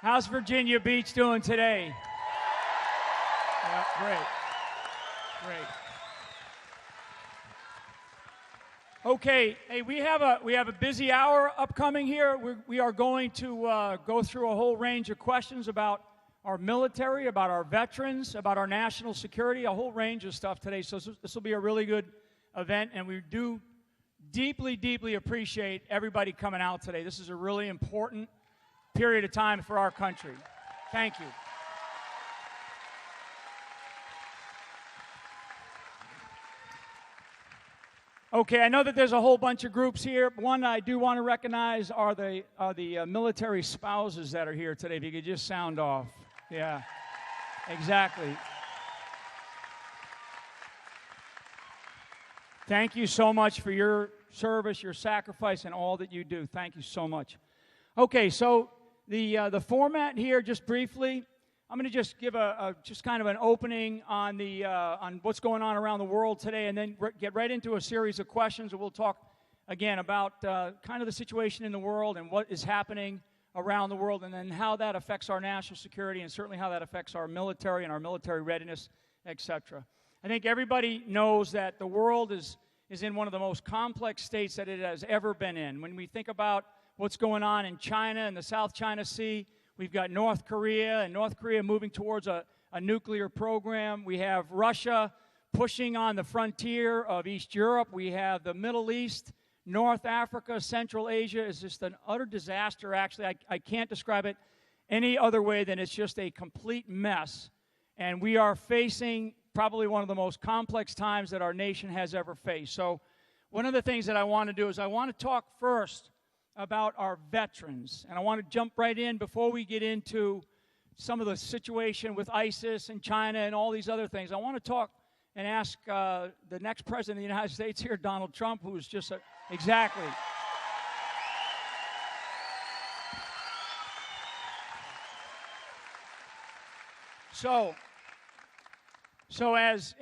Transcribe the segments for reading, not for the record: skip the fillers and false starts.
How's Virginia Beach doing today? Yeah, great. Great. Okay, hey, we have a busy hour upcoming here. We are going to go through a whole range of questions about our military, about our veterans, about our national security, a whole range of stuff today. So this will be a really good event, and we do deeply, deeply appreciate everybody coming out today. This is a really important period of time for our country. Thank you. Okay, I know that there's a whole bunch of groups here. One I do want to recognize are the military spouses that are here today. If you could just sound off. Yeah, exactly. Thank you so much for your service, your sacrifice, and all that you do. Thank you so much. Okay, so the format here, just briefly, I'm going to just give just kind of an opening on on what's going on around the world today, and then get right into a series of questions, and we'll talk again about kind of the situation in the world and what is happening around the world, and then how that affects our national security, and certainly how that affects our military and our military readiness, etc. I think everybody knows that the world is in one of the most complex states that it has ever been in. When we think about what's going on in China and the South China Sea, we've got North Korea, and North Korea moving towards a nuclear program. We have Russia pushing on the frontier of East Europe. We have the Middle East, North Africa, Central Asia is just an utter disaster. Actually, I can't describe it any other way than it's just a complete mess. And we are facing probably one of the most complex times that our nation has ever faced. So one of the things that I want to do is I want to talk first about our veterans. And I want to jump right in before we get into some of the situation with ISIS and China and all these other things. I want to talk and ask the next president of the United States here, Donald Trump, who's just exactly. So as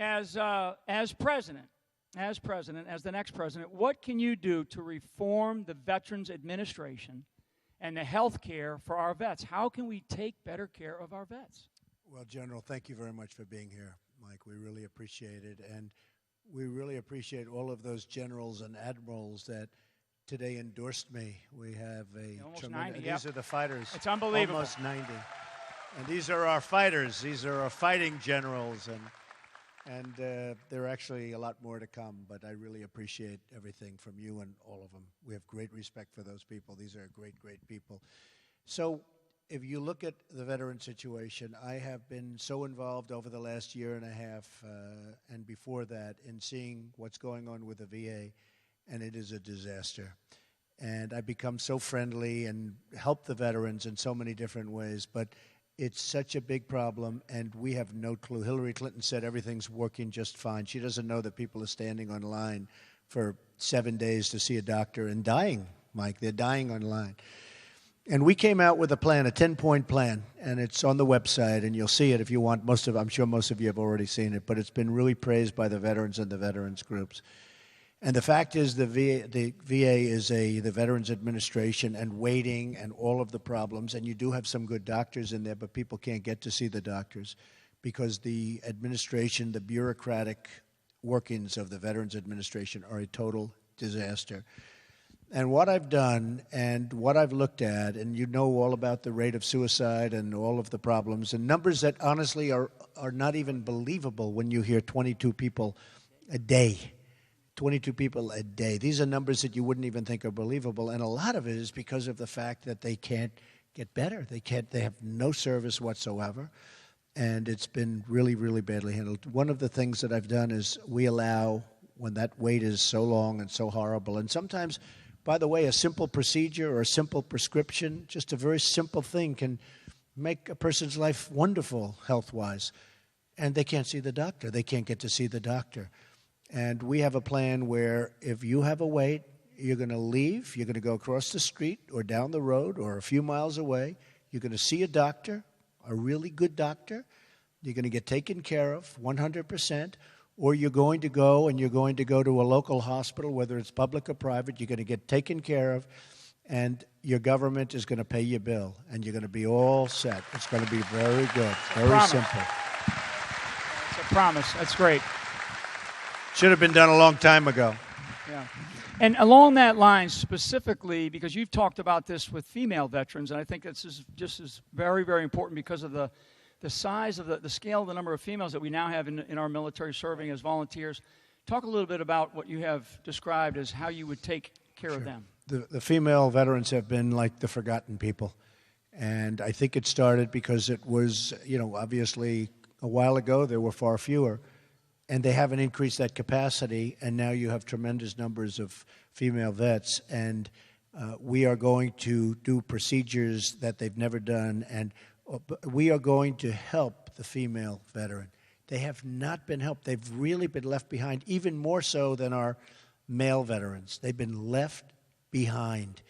president, as the next president, what can you do to reform the Veterans Administration and the health care for our vets? How can we take better care of our vets? Well, General, thank you very much for being here, Mike. We really appreciate it. And we really appreciate all of those generals and admirals that today endorsed me. We have almost 90, these are the fighters. It's unbelievable. Almost 90. And these are our fighters. These are our fighting generals. And there are actually a lot more to come, but I really appreciate everything from you and all of them. We have great respect for those people. These are great, great people. So if you look at the veteran situation, I have been so involved over the last year and a half and before that in seeing what's going on with the VA, and it is a disaster. And I've become so friendly and help the veterans in so many different ways, but it's such a big problem, and we have no clue. Hillary Clinton said everything's working just fine. She doesn't know that people are standing on line for 7 days to see a doctor and dying, Mike. They're dying on line. And we came out with a plan, a 10-point plan, and it's on the website, and you'll see it if you want. I'm sure most of you have already seen it, but it's been really praised by the veterans and the veterans groups. And the fact is the VA is the Veterans Administration and waiting and all of the problems. And you do have some good doctors in there, but people can't get to see the doctors because the administration, the bureaucratic workings of the Veterans Administration are a total disaster. And what I've done and what I've looked at, and you know all about the rate of suicide and all of the problems, and numbers that honestly are not even believable when you hear 22 people a day. 22 people a day. These are numbers that you wouldn't even think are believable, and a lot of it is because of the fact that they can't get better. They have no service whatsoever, and it's been really, really badly handled. One of the things that I've done is we allow, when that wait is so long and so horrible, and sometimes, by the way, a simple procedure or a simple prescription, just a very simple thing can make a person's life wonderful health-wise, and they can't see the doctor. They can't get to see the doctor. And we have a plan where if you have a wait, you're going to leave, you're going to go across the street or down the road or a few miles away. You're going to see a doctor, a really good doctor. You're going to get taken care of 100%. Or you're going to go to a local hospital, whether it's public or private. You're going to get taken care of. and your government is going to pay your bill, and you're going to be all set. It's going to be very good, very simple. It's a promise. That's great. Should have been done a long time ago. Yeah. And along that line, specifically, because you've talked about this with female veterans, and I think this is just as very, very important because of the size of the scale of the number of females that we now have in our military serving as volunteers. Talk a little bit about what you have described as how you would take care of them. The female veterans have been like the forgotten people. And I think it started because it was, obviously a while ago there were far fewer. And they haven't increased that capacity, and now you have tremendous numbers of female vets. And we are going to do procedures that they've never done, and we are going to help the female veteran. They have not been helped. They've really been left behind, even more so than our male veterans. They've been left behind,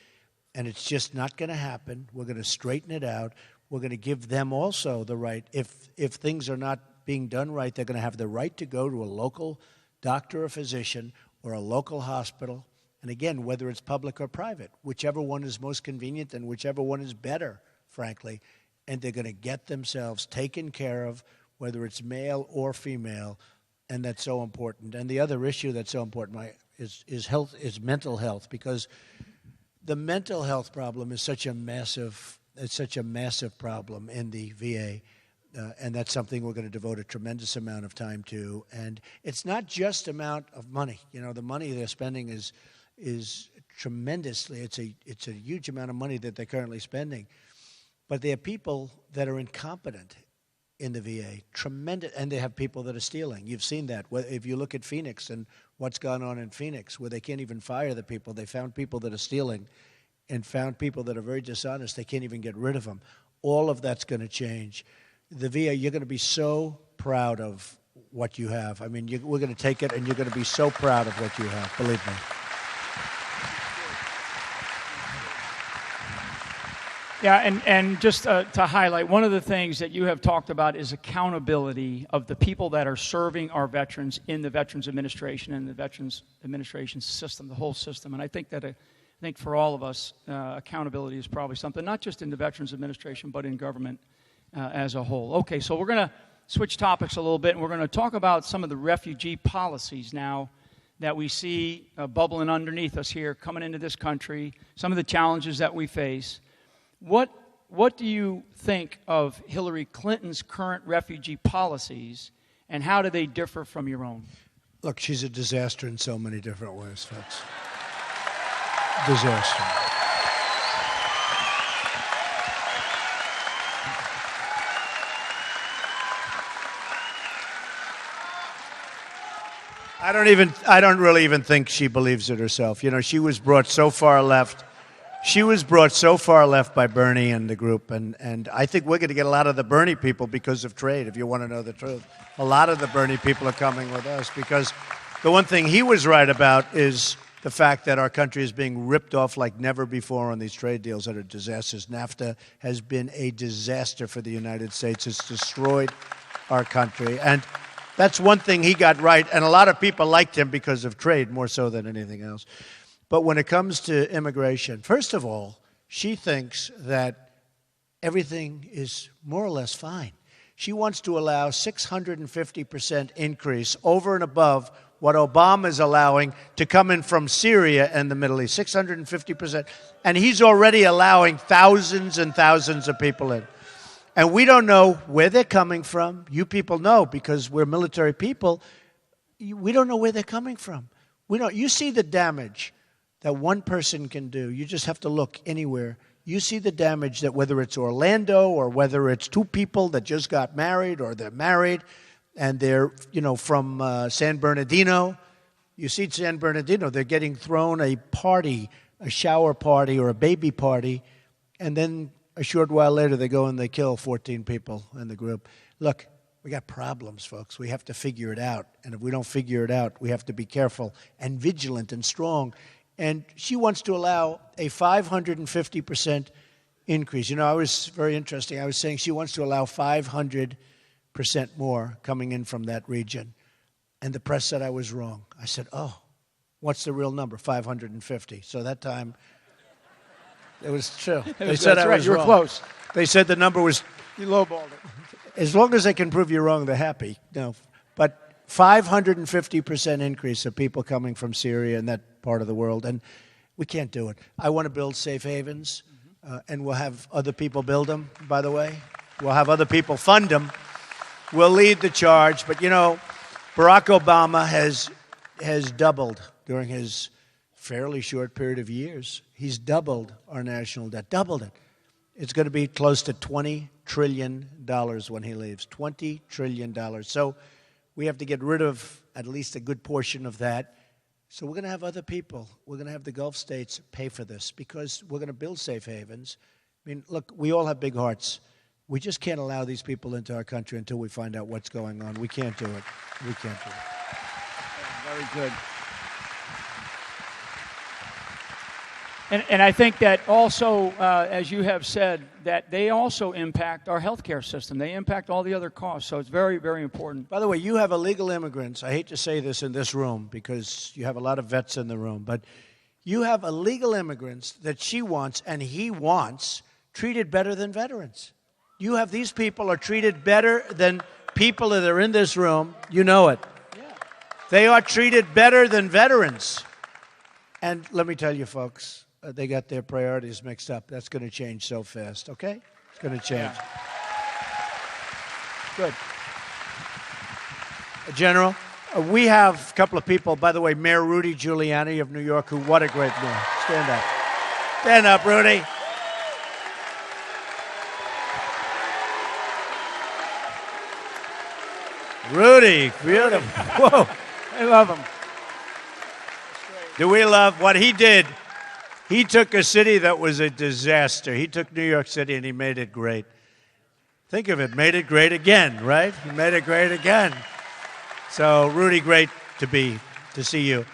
and it's just not going to happen. We're going to straighten it out. We're going to give them also the right. If things are not being done right, they're going to have the right to go to a local doctor or physician or a local hospital. And again, whether it's public or private, whichever one is most convenient and whichever one is better, frankly, and they're going to get themselves taken care of, whether it's male or female, and that's so important. And the other issue that's so important is mental health, because the mental health problem is such a massive problem in the VA. And that's something we're going to devote a tremendous amount of time to. And it's not just amount of money. The money they're spending is tremendously. It's a huge amount of money that they're currently spending. But they have people that are incompetent in the VA, tremendous, and they have people that are stealing. You've seen that. If you look at Phoenix and what's gone on in Phoenix, where they can't even fire the people, they found people that are stealing and found people that are very dishonest. They can't even get rid of them. All of that's going to change. The VA, you're going to be so proud of what you have. I mean, we're going to take it, and you're going to be so proud of what you have, believe me. Yeah, and just to highlight, one of the things that you have talked about is accountability of the people that are serving our veterans in the Veterans Administration and the Veterans Administration system, the whole system. And I think for all of us, accountability is probably something, not just in the Veterans Administration, but in government as a whole. Okay, so we're going to switch topics a little bit, and we're going to talk about some of the refugee policies now that we see bubbling underneath us here, coming into this country, some of the challenges that we face. What do you think of Hillary Clinton's current refugee policies, and how do they differ from your own? Look, she's a disaster in so many different ways, folks. Disaster. I don't really even think she believes it herself. She was brought so far left. She was brought so far left by Bernie and the group, and I think we're going to get a lot of the Bernie people because of trade, if you want to know the truth. A lot of the Bernie people are coming with us because the one thing he was right about is the fact that our country is being ripped off like never before on these trade deals that are disasters. NAFTA has been a disaster for the United States. It's destroyed our country. And that's one thing he got right, and a lot of people liked him because of trade more so than anything else. But when it comes to immigration, first of all, she thinks that everything is more or less fine. She wants to allow 650% increase over and above what Obama is allowing to come in from Syria and the Middle East, 650%. And he's already allowing thousands and thousands of people in. And we don't know where they're coming from. You people know because we're military people. We don't know where they're coming from. You see the damage that one person can do. You just have to look anywhere. You see the damage that whether it's Orlando or whether it's two people that just got married or they're married and they're, from San Bernardino. You see San Bernardino, they're getting thrown a party, a shower party or a baby party, and then a short while later they go and they kill 14 people in the group. Look, we got problems, folks. We have to figure it out. And if we don't figure it out, we have to be careful and vigilant and strong. And she wants to allow a 550% increase. I was very interesting. I was saying she wants to allow 500% more coming in from that region. And the press said I was wrong. I said, what's the real number? 550. So that time It was true. They That's said I right. was You were wrong. close. They said the number was, You lowballed it. as long as they can prove you wrong, they're happy. No, but 550% increase of people coming from Syria and that part of the world, and we can't do it. I want to build safe havens, and we'll have other people build them, by the way. We'll have other people fund them. We'll lead the charge, but Barack Obama has doubled during his fairly short period of years. He's doubled our national debt, doubled it. It's going to be close to $20 trillion when he leaves, $20 trillion. So we have to get rid of at least a good portion of that. So we're going to have other people. We're going to have the Gulf states pay for this because we're going to build safe havens. I mean, look, we all have big hearts. We just can't allow these people into our country until we find out what's going on. We can't do it. We can't do it. Very good. And I think that also, as you have said, that they also impact our healthcare system. They impact all the other costs. So it's very, very important. By the way, you have illegal immigrants. I hate to say this in this room because you have a lot of vets in the room, but you have illegal immigrants that she wants and he wants treated better than veterans. You have these people are treated better than people that are in this room. You know it. Yeah. They are treated better than veterans. And let me tell you, folks, they got their priorities mixed up. That's going to change so fast, okay? It's going to change. Yeah. Good. General, we have a couple of people, by the way, Mayor Rudy Giuliani of New York, who, what a great mayor. Stand up. Stand up, Rudy. Rudy, beautiful. Whoa. I love them. Do we love what he did? He took a city that was a disaster. He took New York City and he made it great. Think of it, made it great again, right? He made it great again. So, Rudy, great to see you.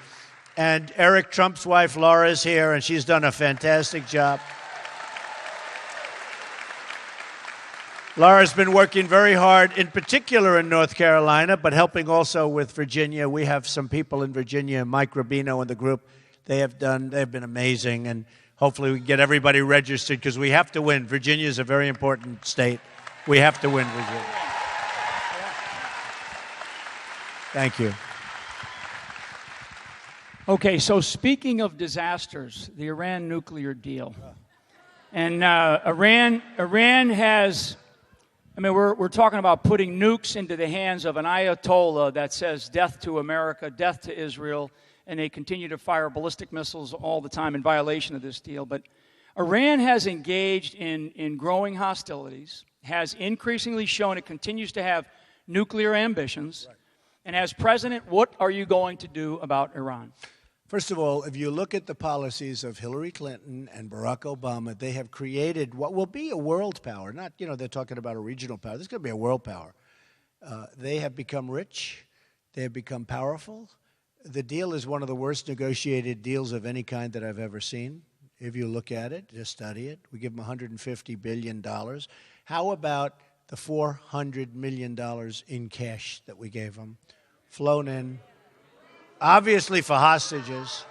And Eric Trump's wife, Laura, is here, and she's done a fantastic job. Laura's been working very hard, in particular in North Carolina, but helping also with Virginia. We have some people in Virginia, Mike Rubino and the group. They've been amazing, and hopefully we can get everybody registered because we have to win. Virginia is a very important state. We have to win Virginia. Thank you. Okay, so speaking of disasters, the Iran nuclear deal. And Iran has, we're talking about putting nukes into the hands of an Ayatollah that says death to America, death to Israel, and they continue to fire ballistic missiles all the time in violation of this deal. But Iran has engaged in growing hostilities, has increasingly shown it continues to have nuclear ambitions. Right. And as president, what are you going to do about Iran? First of all, if you look at the policies of Hillary Clinton and Barack Obama, they have created what will be a world power. Not, they're talking about a regional power. This is going to be a world power. They have become rich. They have become powerful. The deal is one of the worst negotiated deals of any kind that I've ever seen. If you look at it, just study it. We give them $150 billion. How about the $400 million in cash that we gave them, flown in, obviously for hostages?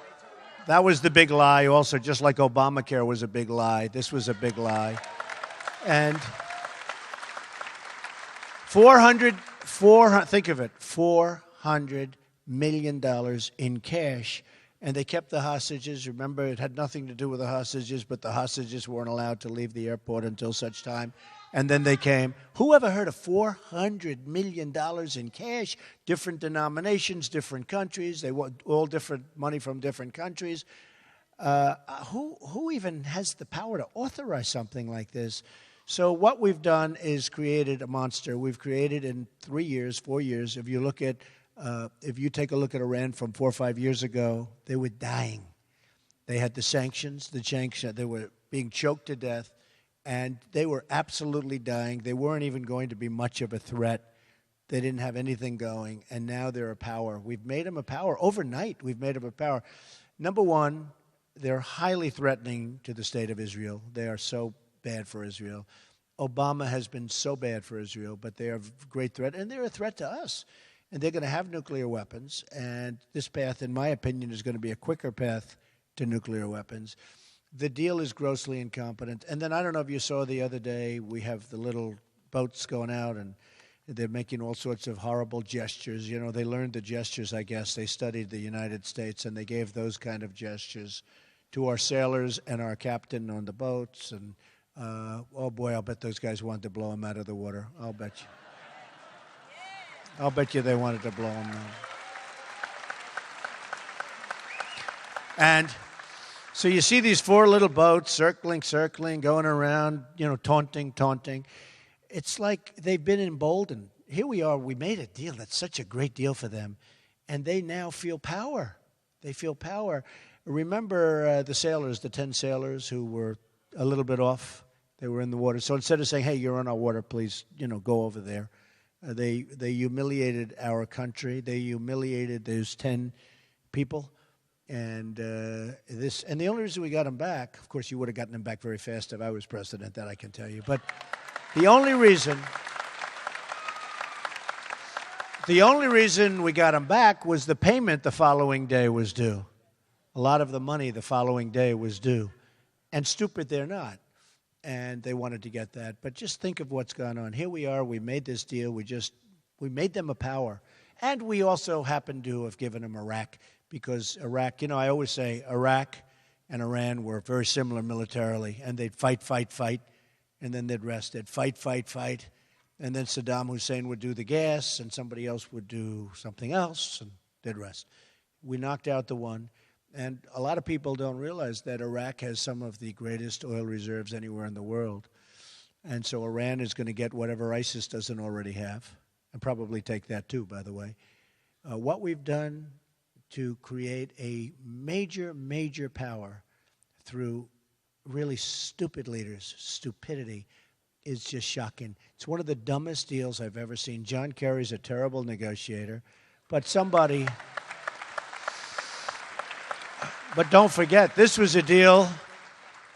That was the big lie also, just like Obamacare was a big lie. This was a big lie. And think of it, $400 million in cash, and they kept the hostages. Remember, it had nothing to do with the hostages, but the hostages weren't allowed to leave the airport until such time, and then they came. Who ever heard of $400 million in cash? Different denominations, different countries. They want all different money from different countries. Who even has the power to authorize something like this? So what we've done is created a monster. We've created in 3 years, 4 years. If you take a look at Iran from 4 or 5 years ago, they were dying. They had the sanctions. They were being choked to death, and they were absolutely dying. They weren't even going to be much of a threat. They didn't have anything going, and now they're a power. We've made them a power. Overnight, we've made them a power. Number one, they're highly threatening to the state of Israel. They are so bad for Israel. Obama has been so bad for Israel, but they are a great threat, and they're a threat to us. And they're going to have nuclear weapons, and this path, in my opinion, is going to be a quicker path to nuclear weapons. the deal is grossly incompetent. And then I don't know if you saw the other day, we have the little boats going out and they're making all sorts of horrible gestures. You know, they learned the gestures, I guess. They studied the United States and they gave those kind of gestures to our sailors and our captain on the boats. And, oh boy, I'll bet those guys wanted to blow him out of the water. I'll bet you. I'll bet you they wanted to blow him out. And so you see these four little boats circling, going around, you know, taunting. It's like they've been emboldened. Here we are. We made a deal that's such a great deal for them, and they now feel power. They feel power. Remember the sailors, the 10 sailors who were a little bit off? They were in the water. So instead of saying, hey, you're on our water, please, you know, go over there. They humiliated our country. They humiliated those 10 people. And the only reason we got them back, of course, you would have gotten them back very fast if I was president, that I can tell you. But the only reason we got them back was the payment the following day was due. A lot of the money the following day was due. And stupid they're not. And they wanted to get that. But just think of what's gone on. Here we are. We made this deal. We made them a power. And we also happen to have given them Iraq. Because Iraq, you know, I always say Iraq and Iran were very similar militarily. And they'd fight, and then they'd rest. They'd fight. And then Saddam Hussein would do the gas, and somebody else would do something else, and they'd rest. We knocked out the one. And a lot of people don't realize that Iraq has some of the greatest oil reserves anywhere in the world. And so Iran is going to get whatever ISIS doesn't already have, and probably take that too, by the way. What we've done to create a major power through really stupid leaders, stupidity, is just shocking. It's one of the dumbest deals I've ever seen. John Kerry's a terrible negotiator, but but don't forget, this was a deal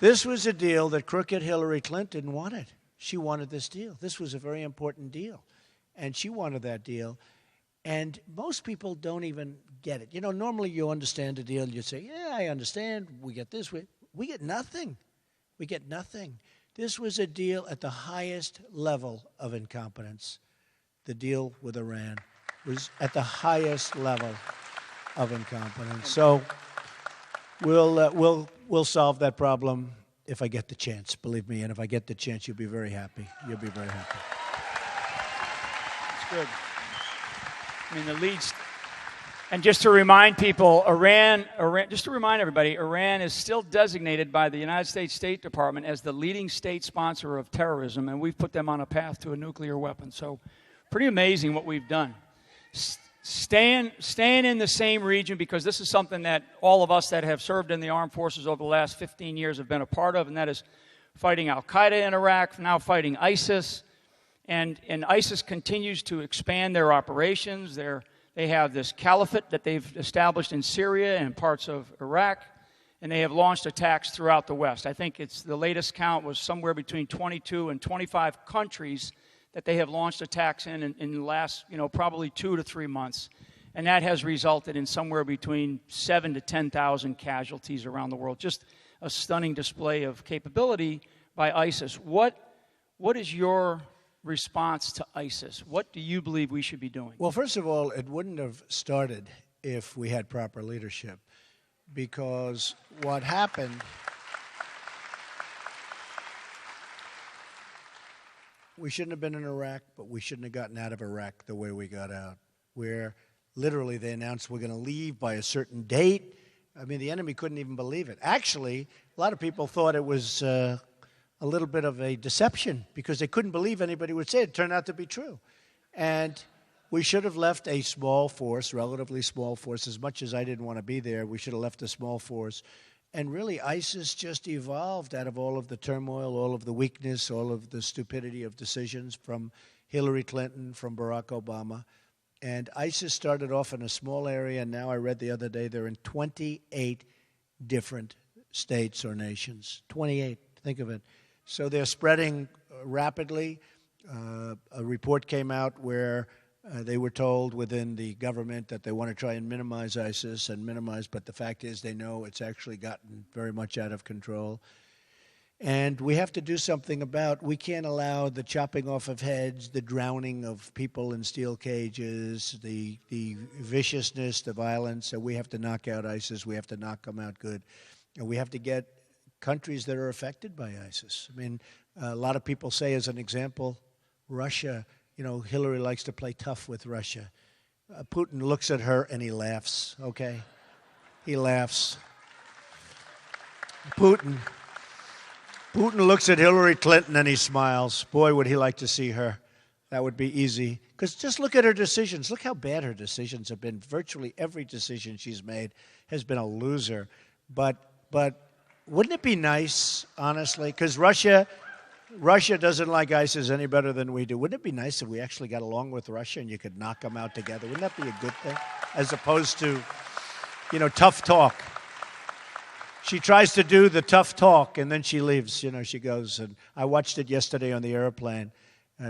that crooked Hillary Clinton wanted. She wanted this deal. This was a very important deal, and she wanted that deal. And most people don't even get it. You know, normally you understand a deal, you say, yeah, I understand, we get this. We get nothing. We get nothing. This was a deal at the highest level of incompetence. The deal with Iran was at the highest level of incompetence. So we'll solve that problem if I get the chance, believe me. And if I get the chance, you'll be very happy. You'll be very happy. That's good. I mean, the leads. And just to remind people, just to remind everybody, Iran is still designated by the United States State Department as the leading state sponsor of terrorism, and we've put them on a path to a nuclear weapon. So pretty amazing what we've done. Staying in the same region, because this is something that all of us that have served in the armed forces over the last 15 years have been a part of, and that is fighting al-Qaeda in Iraq, now fighting ISIS. And ISIS continues to expand their operations. They have this caliphate that they've established in Syria and parts of Iraq, and they have launched attacks throughout the West. I think the latest count was somewhere between 22 and 25 countries that they have launched attacks in the last, probably 2 to 3 months. And that has resulted in somewhere between 7,000 to 10,000 casualties around the world. Just a stunning display of capability by ISIS. What is your response to ISIS? What do you believe we should be doing? Well, first of all, it wouldn't have started if we had proper leadership, because what happened, we shouldn't have been in Iraq, but we shouldn't have gotten out of Iraq the way we got out, where literally they announced we're going to leave by a certain date. I mean, the enemy couldn't even believe it. Actually, a lot of people thought it was a little bit of a deception, because they couldn't believe anybody would say it. It turned out to be true. And we should have left a small force, relatively small force. As much as I didn't want to be there, we should have left a small force. And really, ISIS just evolved out of all of the turmoil, all of the weakness, all of the stupidity of decisions from Hillary Clinton, from Barack Obama. And ISIS started off in a small area, and now I read the other day they're in 28 different states or nations. 28, think of it. So they're spreading rapidly. A report came out where They were told within the government that they want to try and minimize ISIS but the fact is they know it's actually gotten very much out of control. And we have to do something about, we can't allow the chopping off of heads, the drowning of people in steel cages, the viciousness, the violence. So we have to knock out ISIS. We have to knock them out good. And we have to get countries that are affected by ISIS. I mean, a lot of people say, as an example, Russia, you know, Hillary likes to play tough with Russia. Putin looks at her and he laughs, okay? He laughs. Putin looks at Hillary Clinton and he smiles. Boy, would he like to see her. That would be easy. Because just look at her decisions. Look how bad her decisions have been. Virtually every decision she's made has been a loser. But wouldn't it be nice, honestly? Because Russia doesn't like ISIS any better than we do. Wouldn't it be nice if we actually got along with Russia and you could knock them out together? Wouldn't that be a good thing? As opposed to, you know, tough talk. She tries to do the tough talk, and then she leaves. You know, she goes, and I watched it yesterday on the airplane,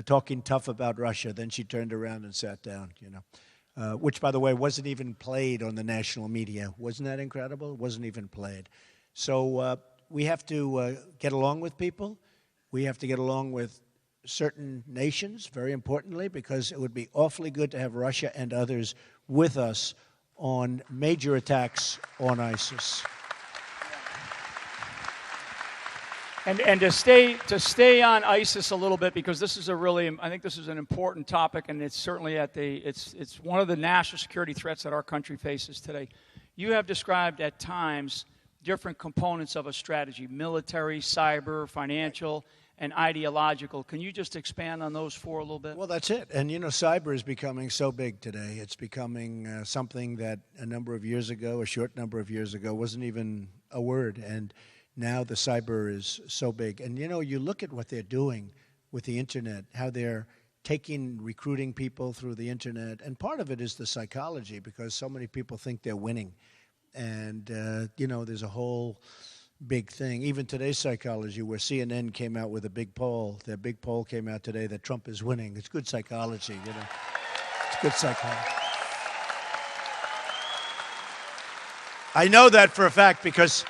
talking tough about Russia. Then she turned around and sat down, you know, which, by the way, wasn't even played on the national media. Wasn't that incredible? It wasn't even played. So we have to get along with people. We have to get along with certain nations, very importantly, because it would be awfully good to have Russia and others with us on major attacks on ISIS. And to stay on ISIS a little bit, because this is I think this is an important topic, and it's certainly it's one of the national security threats that our country faces today. You have described at times different components of a strategy: military, cyber, financial, and ideological. Can you just expand on those four a little bit? Well, that's it. And, you know, cyber is becoming so big today. It's becoming something that a short number of years ago, wasn't even a word. And now the cyber is so big. And, you know, you look at what they're doing with the Internet, how they're recruiting people through the Internet. And part of it is the psychology, because so many people think they're winning. And, you know, there's a whole big thing. Even today's psychology, where CNN came out with a big poll. Their big poll came out today that Trump is winning. It's good psychology, you know. It's good psychology. I know that for a fact because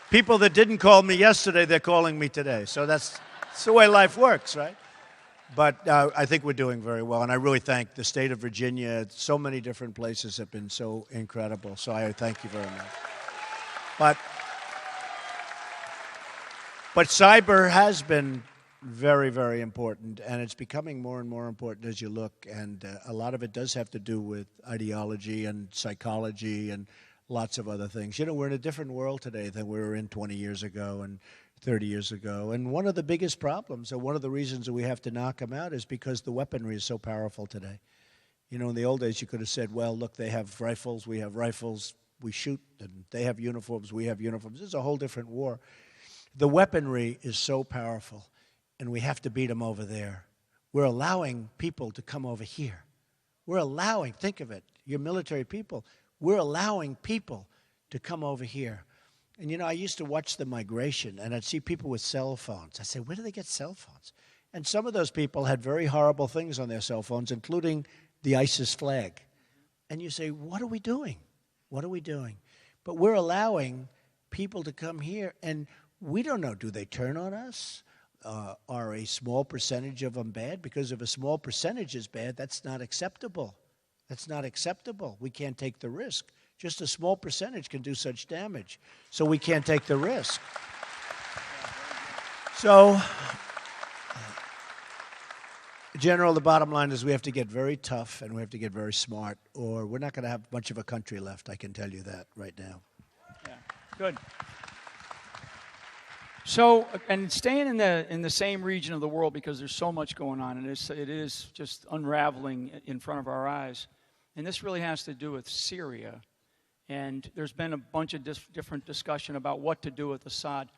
people that didn't call me yesterday, they're calling me today. So that's the way life works, right? But I think we're doing very well, and I really thank the state of Virginia. So many different places have been so incredible, so I thank you very much. But cyber has been very, very important, and it's becoming more and more important as you look, and a lot of it does have to do with ideology and psychology and lots of other things. You know, we're in a different world today than we were in 20 years ago and 30 years ago, and one of the biggest problems, or one of the reasons that we have to knock them out, is because the weaponry is so powerful today. You know, in the old days, you could have said, well, look, they have rifles, we have rifles, we shoot, and they have uniforms, we have uniforms. This is a whole different war. The weaponry is so powerful, and we have to beat them over there. We're allowing people to come over here. Think of it, you're military people. We're allowing people to come over here. And, you know, I used to watch the migration, and I'd see people with cell phones. I said, where do they get cell phones? And some of those people had very horrible things on their cell phones, including the ISIS flag. And you say, what are we doing? What are we doing? But we're allowing people to come here, and we don't know, do they turn on us? Are a small percentage of them bad? Because if a small percentage is bad, that's not acceptable. That's not acceptable. We can't take the risk. Just a small percentage can do such damage. So we can't take the risk. So, General, the bottom line is we have to get very tough and we have to get very smart, or we're not going to have much of a country left, I can tell you that right now. Yeah, good. So, and staying in the same region of the world, because there's so much going on, and it is just unraveling in front of our eyes. And this really has to do with Syria. And there's been a bunch of different discussion about what to do with Assad.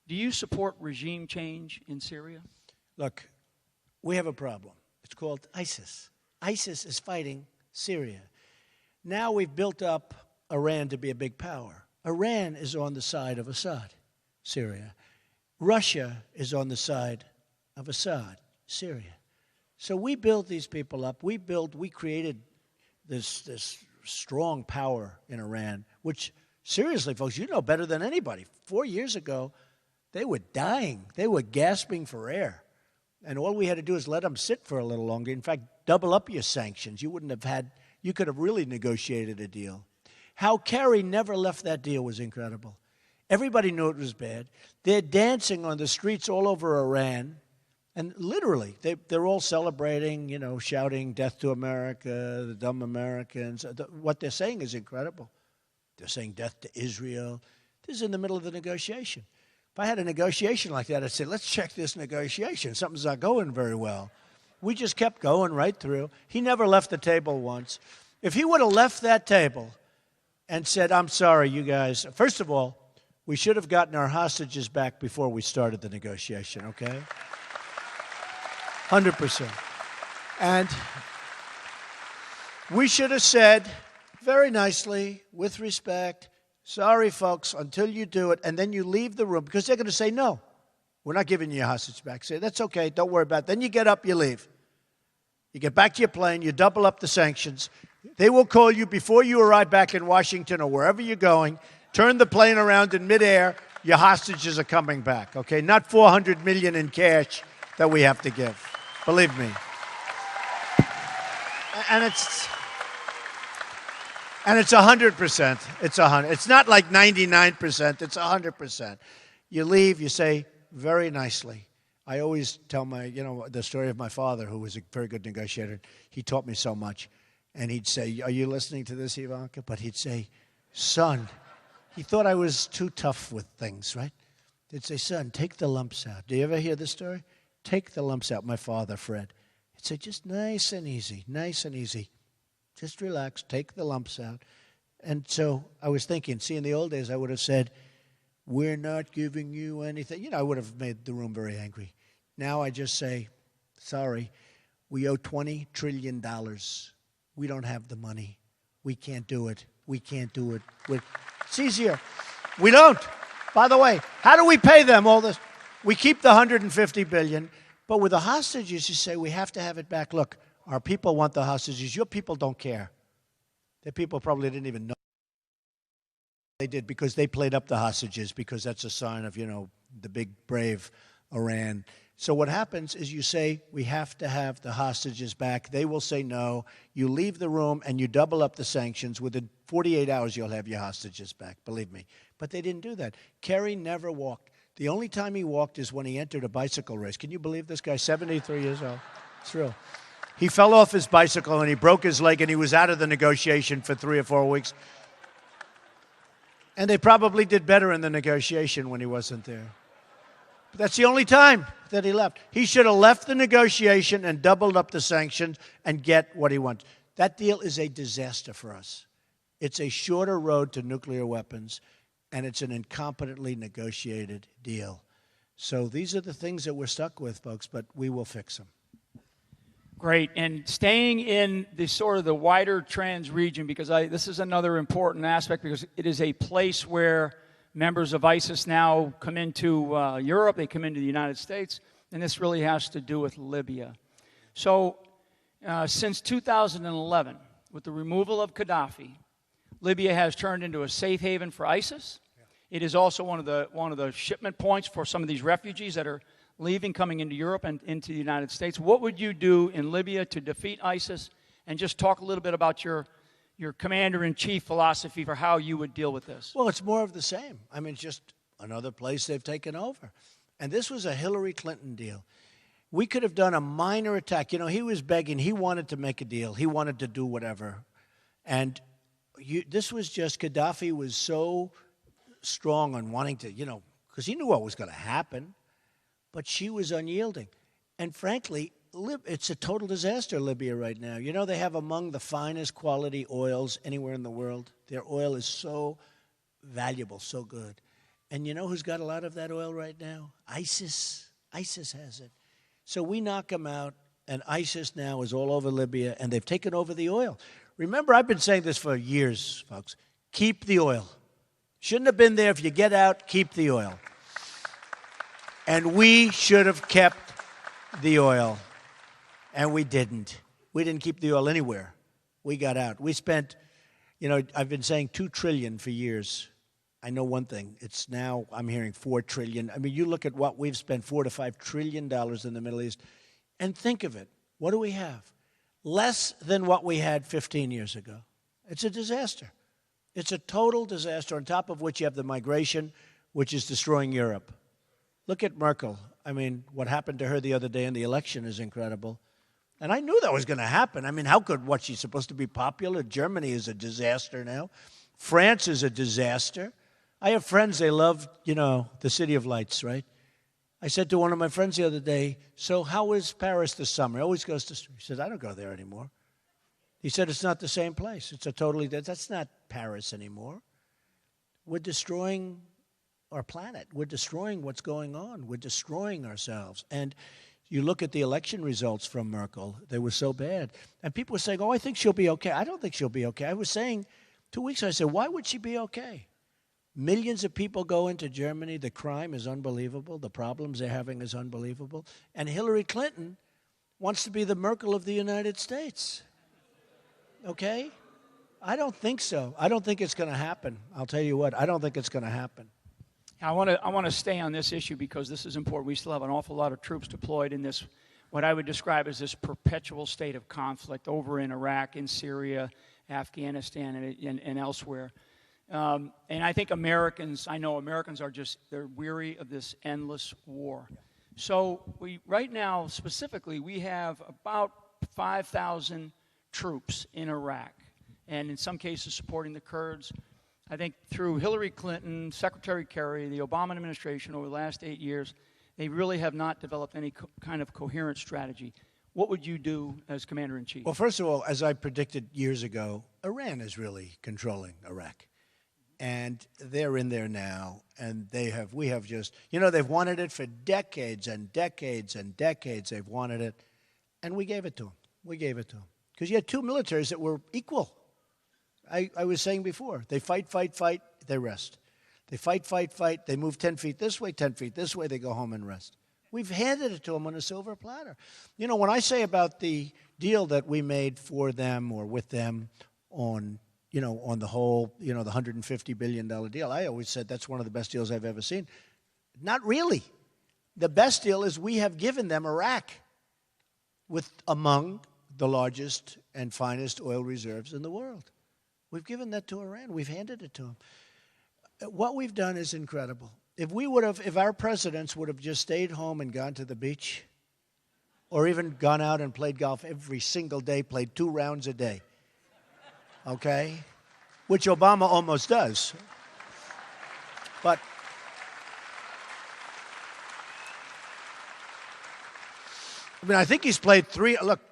Do you support regime change in Syria? Look, we have a problem. It's called ISIS. ISIS is fighting Syria. Now we've built up Iran to be a big power. Iran is on the side of Assad, Syria. Russia is on the side of Assad, Syria. So we built these people up. We created this strong power in Iran, which, seriously, folks, you know better than anybody. 4 years ago, they were dying. They were gasping for air. And all we had to do is let them sit for a little longer. In fact, double up your sanctions. You could have really negotiated a deal. How Kerry never left that deal was incredible. Everybody knew it was bad. They're dancing on the streets all over Iran. And literally, they're all celebrating, shouting death to America, the dumb Americans. What they're saying is incredible. They're saying death to Israel. This is in the middle of the negotiation. If I had a negotiation like that, I'd say, let's check this negotiation. Something's not going very well. We just kept going right through. He never left the table once. If he would have left that table and said, I'm sorry, you guys. First of all, we should have gotten our hostages back before we started the negotiation, okay? 100%. And we should have said very nicely, with respect, sorry, folks, until you do it, and then you leave the room, because they're going to say, no, we're not giving you your hostage back. Say, that's okay, don't worry about it. Then you get up, you leave. You get back to your plane, you double up the sanctions. They will call you before you arrive back in Washington or wherever you're going, turn the plane around in midair, your hostages are coming back, okay? Not $400 million in cash that we have to give. Believe me. And it's 100%. It's 100. It's not like 99%. It's 100%. You leave, you say very nicely. I always tell the story of my father, who was a very good negotiator. He taught me so much. And he'd say, are you listening to this, Ivanka? But he'd say, son, he thought I was too tough with things, right? He'd say, son, take the lumps out. Do you ever hear this story? Take the lumps out. My father, Fred. He'd say, just nice and easy, nice and easy. Just relax, take the lumps out. And so I was thinking, see, in the old days, I would have said, we're not giving you anything. I would have made the room very angry. Now I just say, sorry, we owe $20 trillion. We don't have the money. We can't do it. We can't do it. It's easier. We don't. By the way, how do we pay them all this? We keep the $150 billion, but with the hostages, you say we have to have it back. Look, our people want the hostages. Your people don't care. Their people probably didn't even know they did, because they played up the hostages, because that's a sign of, the big, brave Iran. So what happens is you say, we have to have the hostages back. They will say no. You leave the room and you double up the sanctions. Within 48 hours, you'll have your hostages back, believe me. But they didn't do that. Kerry never walked. The only time he walked is when he entered a bicycle race. Can you believe this guy? 73 years old. It's real. He fell off his bicycle and he broke his leg and he was out of the negotiation for 3 or 4 weeks. And they probably did better in the negotiation when he wasn't there. But that's the only time that he left. He should have left the negotiation and doubled up the sanctions and get what he wants. That deal is a disaster for us. It's a shorter road to nuclear weapons, and it's an incompetently negotiated deal. So these are the things that we're stuck with, folks, but we will fix them. Great. And staying in the sort of the wider trans region, because this is another important aspect, because it is a place where members of ISIS now come into Europe, they come into the United States, and this really has to do with Libya. So since 2011, with the removal of Gaddafi, Libya has turned into a safe haven for ISIS. It is also one of the shipment points for some of these refugees that are leaving, coming into Europe and into the United States. What would you do in Libya to defeat ISIS? And just talk a little bit about your commander-in-chief philosophy for how you would deal with this. Well, it's more of the same. I mean, it's just another place they've taken over. And this was a Hillary Clinton deal. We could have done a minor attack. He was begging. He wanted to make a deal. He wanted to do whatever. And this was just, Gaddafi was so strong on wanting to, because he knew what was going to happen. But she was unyielding. And frankly, it's a total disaster, Libya, right now. They have among the finest quality oils anywhere in the world. Their oil is so valuable, so good. And you know who's got a lot of that oil right now? ISIS. ISIS has it. So we knock them out, and ISIS now is all over Libya, and they've taken over the oil. Remember, I've been saying this for years, folks. Keep the oil. Shouldn't have been there. If you get out, keep the oil. And we should have kept the oil. And we didn't. We didn't keep the oil anywhere. We got out. We spent, I've been saying $2 trillion for years. I know one thing. It's now, I'm hearing $4 trillion. I mean, you look at what we've spent, $4 to $5 trillion in the Middle East, and think of it. What do we have? Less than what we had 15 years ago. It's a disaster. It's a total disaster, on top of which you have the migration, which is destroying Europe. Look at Merkel. I mean, what happened to her the other day in the election is incredible. And I knew that was going to happen. I mean, how could, she's supposed to be popular? Germany is a disaster now. France is a disaster. I have friends, they love, the City of Lights, right? I said to one of my friends the other day, so how is Paris this summer? He always goes to, he said, I don't go there anymore. He said, it's not the same place. It's that's not Paris anymore. We're destroying our planet. We're destroying what's going on. We're destroying ourselves. And you look at the election results from Merkel, they were so bad. And people were saying, I think she'll be okay. I don't think she'll be okay. I was saying 2 weeks ago, I said, why would she be okay? Millions of people go into Germany. The crime is unbelievable. The problems they're having is unbelievable. And Hillary Clinton wants to be the Merkel of the United States. Okay? I don't think so. I don't think it's going to happen. I'll tell you what, I don't think it's going to happen. I want to stay on this issue because this is important. We still have an awful lot of troops deployed in this, what I would describe as this perpetual state of conflict over in Iraq, in Syria, Afghanistan, and elsewhere. And I think Americans are they're weary of this endless war. So right now, specifically, we have about 5,000 troops in Iraq, and in some cases supporting the Kurds. I think through Hillary Clinton, Secretary Kerry, the Obama administration over the last 8 years, they really have not developed any kind of coherent strategy. What would you do as Commander-in-Chief? Well, first of all, as I predicted years ago, Iran is really controlling Iraq. And they're in there now, and we have just, they've wanted it for decades and decades and decades. They've wanted it, and we gave it to them. We gave it to them. Because you had two militaries that were equal. I was saying before, they fight, they rest. They fight, they move 10 feet this way, 10 feet this way, they go home and rest. We've handed it to them on a silver platter. When I say about the deal that we made for them or with them on the whole, the $150 billion deal, I always said that's one of the best deals I've ever seen. Not really. The best deal is we have given them Iraq with among the largest and finest oil reserves in the world. We've given that to Iran. We've handed it to them. What we've done is incredible. If our presidents would have just stayed home and gone to the beach, or even gone out and played golf every single day, played 2 rounds a day, okay? Which Obama almost does. But I think he's played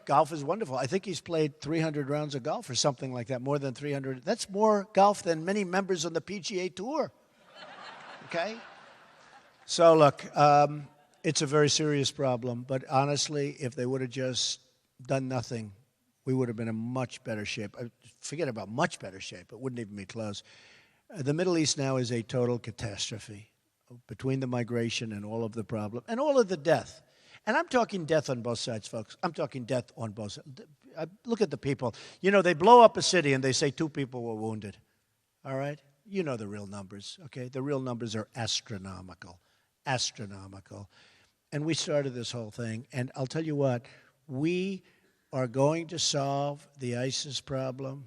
golf is wonderful. I think he's played 300 rounds of golf or something like that, more than 300. That's more golf than many members on the PGA Tour. Okay? So, it's a very serious problem. But honestly, if they would have just done nothing, we would have been in much better shape. Forget about much better shape. It wouldn't even be close. The Middle East now is a total catastrophe between the migration and all of the problem and all of the death. And I'm talking death on both sides, folks. I'm talking death on both sides. Look at the people. They blow up a city and they say 2 people were wounded. All right? You know the real numbers, okay? The real numbers are astronomical. Astronomical. And we started this whole thing. And I'll tell you what, we are going to solve the ISIS problem,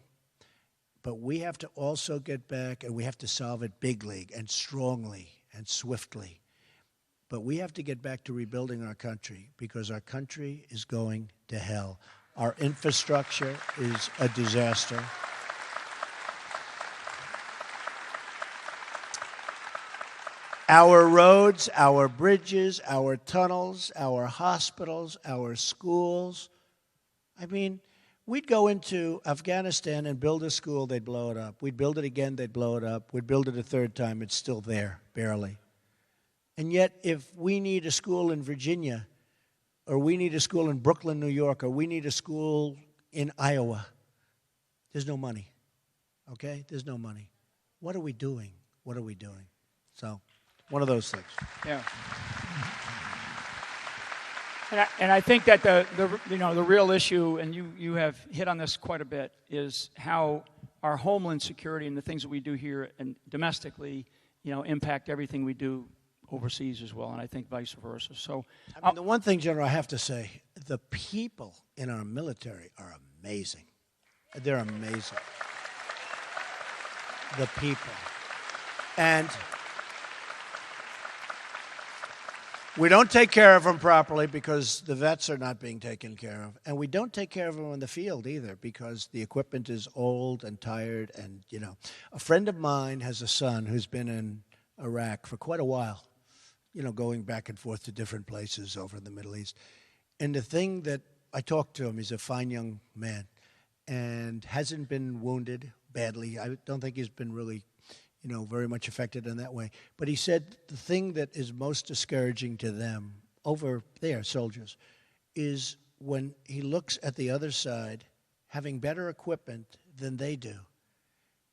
but we have to also get back and we have to solve it big league and strongly and swiftly. But we have to get back to rebuilding our country because our country is going to hell. Our infrastructure is a disaster. Our roads, our bridges, our tunnels, our hospitals, our schools. I mean, we'd go into Afghanistan and build a school, they'd blow it up. We'd build it again, they'd blow it up. We'd build it a third time, it's still there, barely. And yet, if we need a school in Virginia, or we need a school in Brooklyn, New York, or we need a school in Iowa, there's no money, okay? There's no money. What are we doing? What are we doing? So, one of those things. Yeah. And I think that the real issue, and you have hit on this quite a bit, is how our homeland security and the things that we do here and domestically, impact everything we do overseas as well, and I think vice versa. So, the one thing, General, I have to say, the people in our military are amazing. They're amazing. The people. And we don't take care of them properly because the vets are not being taken care of. And we don't take care of them in the field either because the equipment is old and tired. And, a friend of mine has a son who's been in Iraq for quite a while, going back and forth to different places over in the Middle East. And the thing that I talked to him, he's a fine young man and hasn't been wounded badly. I don't think he's been really very much affected in that way. But he said the thing that is most discouraging to them over there, soldiers, is when he looks at the other side having better equipment than they do.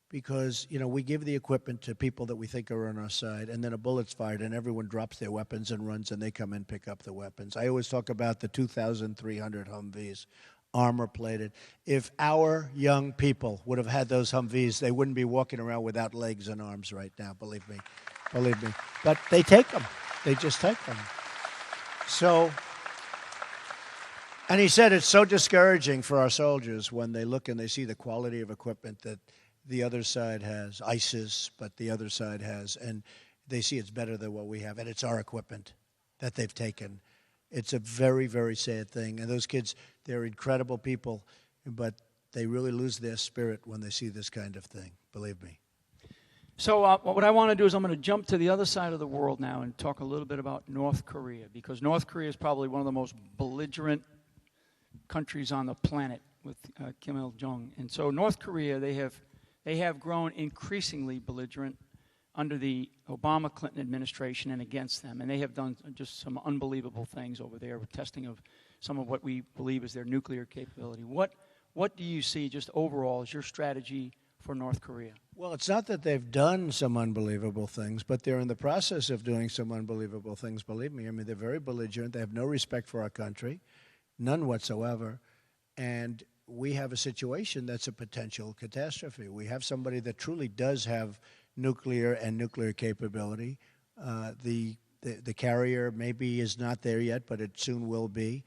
Because, we give the equipment to people that we think are on our side, and then a bullet's fired, and everyone drops their weapons and runs, and they come and pick up the weapons. I always talk about the 2,300 Humvees, armor-plated. If our young people would have had those Humvees, they wouldn't be walking around without legs and arms right now, believe me. Believe me. But they take them. They just take them. So, and he said it's so discouraging for our soldiers when they look and they see the quality of equipment that the other side has, ISIS, but the other side has, and they see it's better than what we have, and it's our equipment that they've taken. It's a very, very sad thing. And those kids, they're incredible people, but they really lose their spirit when they see this kind of thing, believe me. So what I want to do is I'm going to jump to the other side of the world now and talk a little bit about North Korea, because North Korea is probably one of the most belligerent countries on the planet with Kim Il-jung. And so North Korea, they have grown increasingly belligerent under the Obama-Clinton administration and against them. And they have done just some unbelievable things over there with testing of some of what we believe is their nuclear capability. What do you see just overall as your strategy for North Korea? Well, it's not that they've done some unbelievable things, but they're in the process of doing some unbelievable things, believe me. They're very belligerent. They have no respect for our country, none whatsoever. And we have a situation that's a potential catastrophe. We have somebody that truly does have nuclear and nuclear capability. The carrier maybe is not there yet, but it soon will be.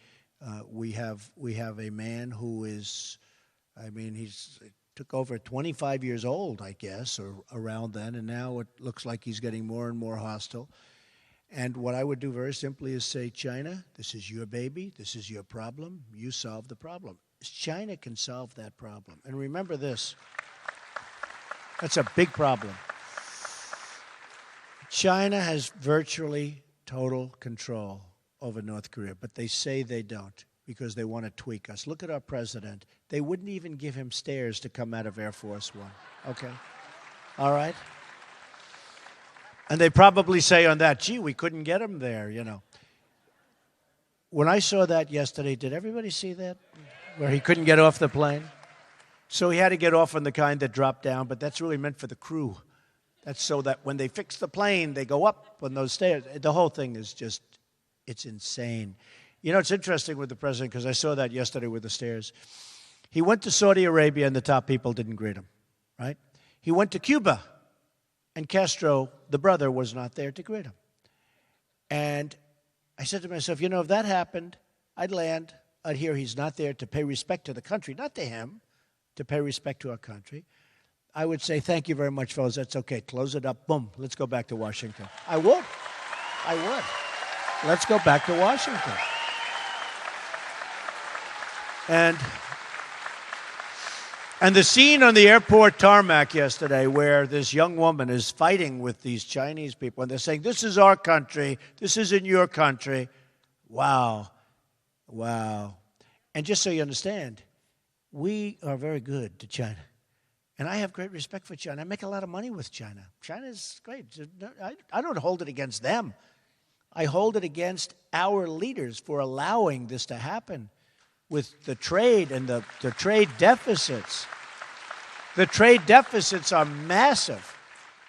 We have a man who is, he's took over 25 years old, I guess, or around then, and now it looks like he's getting more and more hostile. And what I would do very simply is say, China, this is your baby, this is your problem, you solve the problem. China can solve that problem. And remember this, that's a big problem. China has virtually total control over North Korea, but they say they don't because they want to tweak us. Look at our president. They wouldn't even give him stairs to come out of Air Force One. Okay? All right? And they probably say on that, gee, we couldn't get him there, When I saw that yesterday, did everybody see that? Where he couldn't get off the plane? So he had to get off on the kind that dropped down, but that's really meant for the crew. That's so that when they fix the plane, they go up on those stairs. The whole thing is just, it's insane. It's interesting with the president, because I saw that yesterday with the stairs. He went to Saudi Arabia, and the top people didn't greet him, right? He went to Cuba, and Castro, the brother, was not there to greet him. And I said to myself, if that happened, I'd land. I'd hear he's not there to pay respect to the country, not to him, to pay respect to our country. I would say, thank you very much, fellas. That's okay. Close it up. Boom. Let's go back to Washington. I would. Let's go back to Washington. And the scene on the airport tarmac yesterday where this young woman is fighting with these Chinese people, and they're saying, this is our country. This isn't your country. Wow. And just so you understand, we are very good to China. And I have great respect for China. I make a lot of money with China. China's great. I don't hold it against them. I hold it against our leaders for allowing this to happen with the trade and the trade deficits. The trade deficits are massive.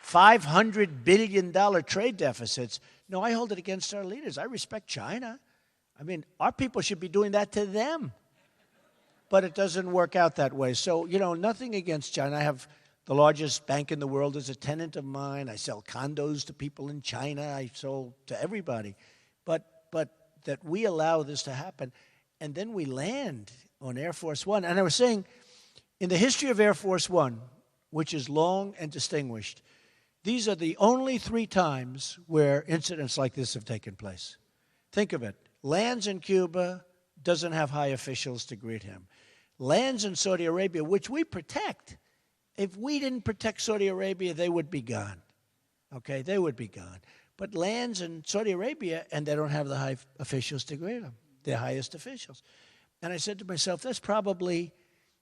$500 billion trade deficits. No, I hold it against our leaders. I respect China. I mean, our people should be doing that to them. But it doesn't work out that way. So, nothing against China. I have the largest bank in the world as a tenant of mine. I sell condos to people in China. I sold to everybody. But that we allow this to happen, and then we land on Air Force One. And I was saying, in the history of Air Force One, which is long and distinguished, these are the only 3 times where incidents like this have taken place. Think of it. Lands in Cuba, doesn't have high officials to greet him. Lands in Saudi Arabia, which we protect. If we didn't protect Saudi Arabia, they would be gone. Okay, they would be gone. But lands in Saudi Arabia, and they don't have the high officials to greet them, the highest officials. And I said to myself, that's probably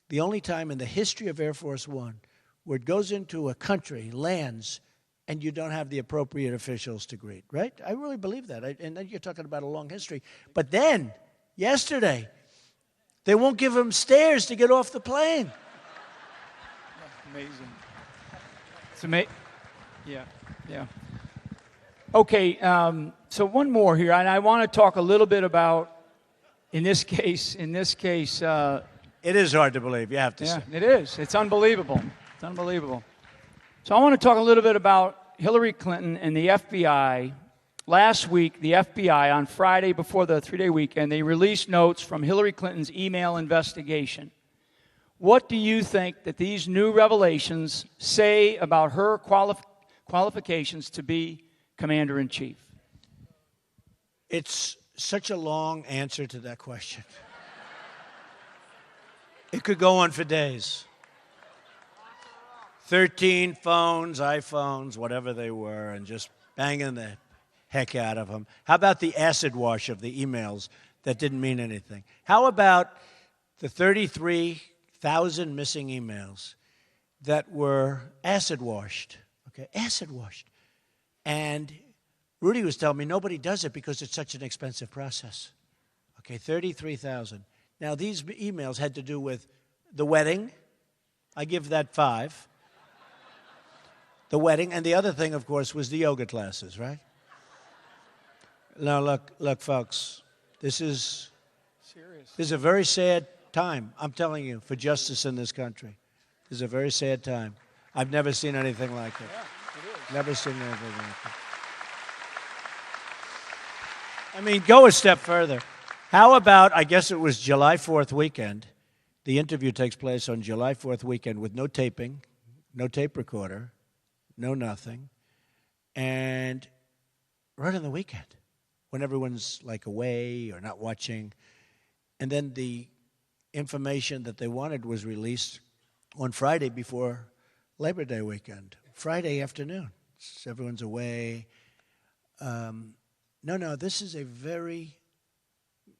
the only time in the history of Air Force One where it goes into a country, lands, and you don't have the appropriate officials to greet, right? I really believe that. And then you're talking about a long history. But then, yesterday, they won't give them stairs to get off the plane. Amazing. It's amazing. Yeah. Okay, so one more here, and I want to talk a little bit about, in this case. It is hard to believe, you have to say. Yeah, it is. It's unbelievable. It's unbelievable. So I want to talk a little bit about Hillary Clinton and the FBI. Last week, the FBI, on Friday before the 3-day weekend, they released notes from Hillary Clinton's email investigation. What do you think that these new revelations say about her qualifications to be Commander-in-Chief? It's such a long answer to that question. It could go on for days. 13 phones, iPhones, whatever they were, and just banging the heck out of them. How about the acid wash of the emails that didn't mean anything? How about the 33,000 missing emails that were acid washed? Okay, acid washed. And Rudy was telling me nobody does it because it's such an expensive process. Okay, 33,000. Now, these emails had to do with the wedding. I give that 5. The wedding. And the other thing, of course, was the yoga classes, right? Now, look, folks, this is serious. This is a very sad time, I'm telling you, for justice in this country. This is a very sad time. I've never seen anything like it. Yeah, it is. Never seen anything like it. I mean, go a step further. How about, I guess it was July 4th weekend. The interview takes place on July 4th weekend with no taping, no tape recorder, no nothing. And right on the weekend, when everyone's like away or not watching. And then the information that they wanted was released on Friday before Labor Day weekend, Friday afternoon. So everyone's away. No, this is a very,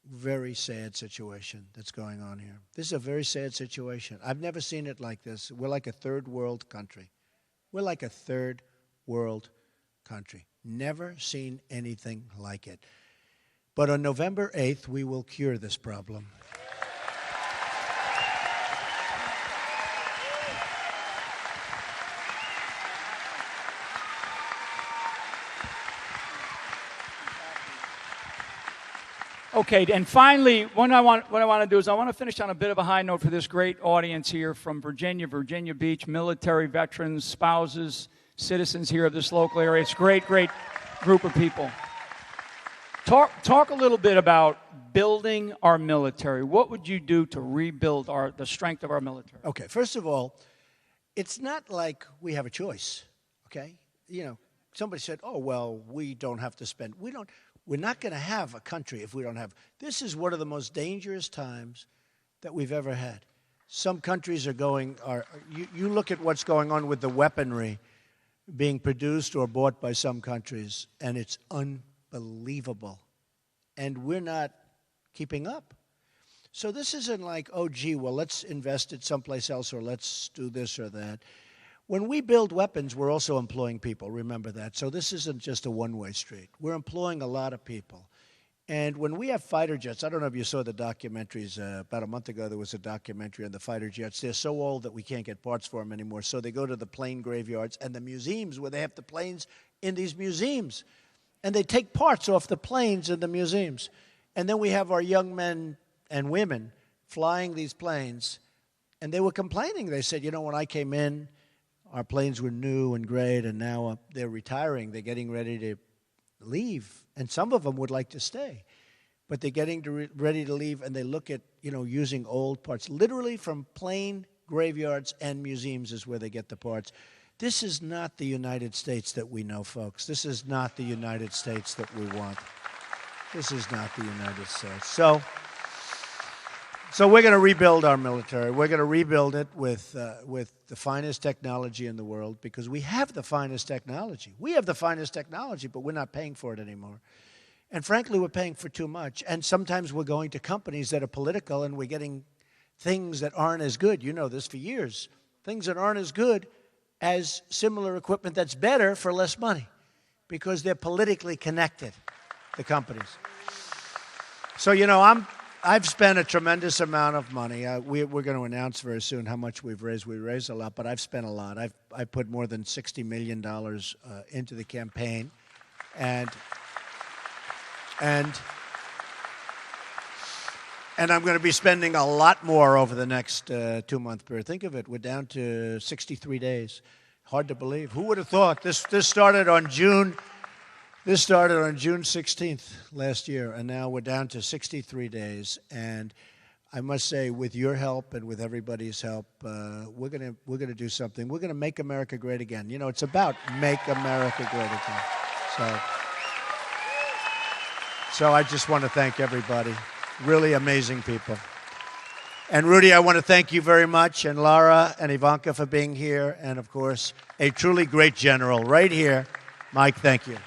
very sad situation that's going on here. This is a very sad situation. I've never seen it like this. We're like a third world country. We're like a third world country. Never seen anything like it. But on November 8th, we will cure this problem. Okay, and finally, what I want to do is I want to finish on a bit of a high note for this great audience here from Virginia Beach, military veterans, spouses, citizens here of this local area. It's a great group of people. Talk a little bit about building our military. What would you do to rebuild the strength of our military? Okay, first of all, it's not like we have a choice, okay? Somebody said, oh, well, we don't have to spend. We're not going to have a country if we don't have. This is one of the most dangerous times that we've ever had. Some countries you look at what's going on with the weaponry being produced or bought by some countries, and it's unbelievable. And we're not keeping up. So this isn't like, oh, gee, well, let's invest it someplace else or let's do this or that. When we build weapons, we're also employing people. Remember that. So this isn't just a one-way street. We're employing a lot of people. And when we have fighter jets, I don't know if you saw the documentaries. About a month ago, there was a documentary on the fighter jets. They're so old that we can't get parts for them anymore. So they go to the plane graveyards and the museums where they have the planes in these museums. And they take parts off the planes in the museums. And then we have our young men and women flying these planes, and they were complaining. They said, when I came in, our planes were new and great, and now they're retiring. They're getting ready to leave, and some of them would like to stay. But they're getting ready to leave, and they look at, using old parts. Literally from plane graveyards and museums is where they get the parts. This is not the United States that we know, folks. This is not the United States that we want. This is not the United States. So we're going to rebuild our military. We're going to rebuild it with the finest technology in the world, because we have the finest technology. We have the finest technology, but we're not paying for it anymore. And frankly, we're paying for too much. And sometimes we're going to companies that are political, and we're getting things that aren't as good. You know this for years. Things that aren't as good as similar equipment that's better for less money, because they're politically connected, the companies. So, I've spent a tremendous amount of money. We're going to announce very soon how much we've raised. We raised a lot, but I've spent a lot. I put more than $60 million into the campaign. And I'm going to be spending a lot more over the next 2-month period. Think of it. We're down to 63 days. Hard to believe. Who would have thought? This started on June 16th last year, and now we're down to 63 days. And I must say, with your help and with everybody's help, we're gonna do something. We're gonna make America great again. It's about make America great again. So I just want to thank everybody. Really amazing people. And Rudy, I want to thank you very much, and Lara and Ivanka for being here, and of course, a truly great general right here. Mike, thank you.